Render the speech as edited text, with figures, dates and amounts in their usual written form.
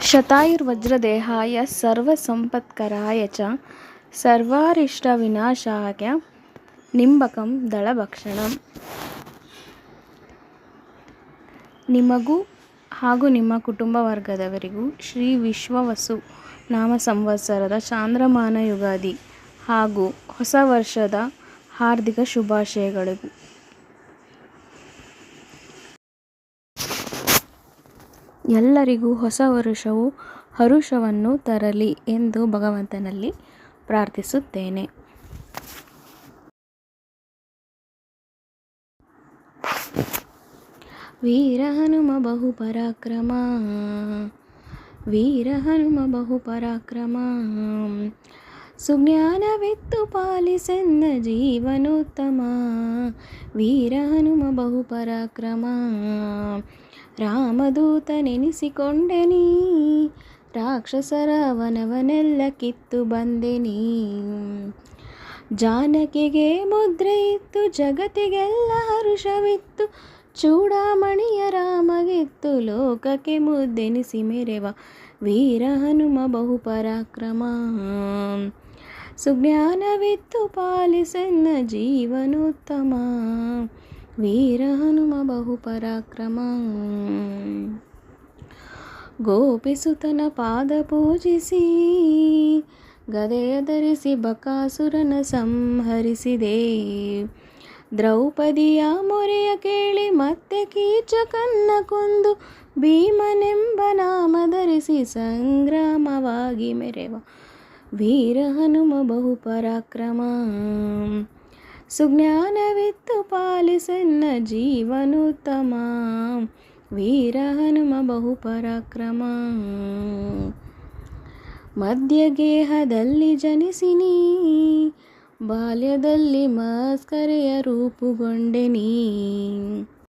ಶತಾಯುರ್ವಜ್ರದೇಹಾಯ ಸರ್ವಸಂಪತ್ಕರಾಯ ಚ ಸರ್ವಾರಿಷ್ಟವಿನಾಶಾಯ ನಿಂಬಕಂ ದಳಭಕ್ಷಣಂ. ನಿಮಗೂ ಹಾಗೂ ನಿಮ್ಮ ಕುಟುಂಬ ವರ್ಗದವರಿಗೂ ಶ್ರೀ ವಿಶ್ವಾವಸು ನಾಮ ಸಂವತ್ಸರದ ಚಾಂದ್ರಮಾನ ಯುಗಾದಿ ಹಾಗೂ ಹೊಸ ವರ್ಷದ ಹಾರ್ದಿಕ ಶುಭಾಶಯಗಳು. ಎಲ್ಲರಿಗೂ ಹೊಸ ವರುಷವು ಹರುಷವನ್ನು ತರಲಿ ಎಂದು ಭಗವಂತನಲ್ಲಿ ಪ್ರಾರ್ಥಿಸುತ್ತೇನೆ. ವೀರ ಹನುಮ ಬಹುಪರಾಕ್ರಮ, ವೀರ ಹನುಮ ಬಹುಪರಾಕ್ರಮ, ಸುಜ್ಞಾನವಿತ್ತು ಪಾಲಿಸೆನ್ನ ಜೀವನೋತ್ತಮ. ವೀರ ಹನುಮ ಬಹುಪರಾಕ್ರಮ, ರಾಮದೂತ ನೆನೆಸಿಕೊಂಡೆನಿ, ರಾಕ್ಷಸರ ವನವನೆಲ್ಲ ಕಿತ್ತು ಬಂದೆನಿ. ಜಾನಕಿಗೆ ಮುದ್ರೆ ಇತ್ತು, ಜಗತ್ತಿಗೆಲ್ಲ ಹರುಷವಿತ್ತು, ಚೂಡಾಮಣಿಯ ರಾಮಗಿತ್ತು, ಲೋಕಕ್ಕೆ ಮುದ್ದೆನಿಸಿ ಮೆರೆವ ವೀರ ಹನುಮ ಬಹುಪರಾಕ್ರಮ. ಸುಜ್ಞಾನವಿತ್ತು ಪಾಲಿಸೆನ್ನ ಜೀವನೋತ್ತಮ, ವೀರ ಹನುಮ ಬಹುಪರಾಕ್ರಮ. ಗೋಪಿಸುತನ ಪಾದ ಪೂಜಿಸಿ, ಗದೆಯ ಧರಿಸಿ ಬಕಾಸುರನ ಸಂಹರಿಸಿದೆ. ದ್ರೌಪದಿಯ ಮೊರೆಯ ಕೇಳಿ ಮತ್ತೆ ಕೀಚಕನ್ನ ಕೊಂದು, ಭೀಮನೆಂಬ ನಾಮ ಧರಿಸಿ ಸಂಗ್ರಾಮವಾಗಿ ಮೆರೆವ ವೀರ ಹನುಮ ಬಹುಪರಾಕ್ರಮ. ಸುಜ್ಞಾನವಿತ್ತು ಪಾಲಿಸೆನ್ನ ಜೀವನೋತ್ತಮ, ವೀರ ಹನುಮ ಬಹುಪರಾಕ್ರಮ. ಮಧ್ಯಗೇಹದಲ್ಲಿ ಜನಿಸಿನಿ, ಬಾಲ್ಯದಲ್ಲಿ ಮಸ್ಕರೆಯ ರೂಪುಗೊಂಡೆನಿ.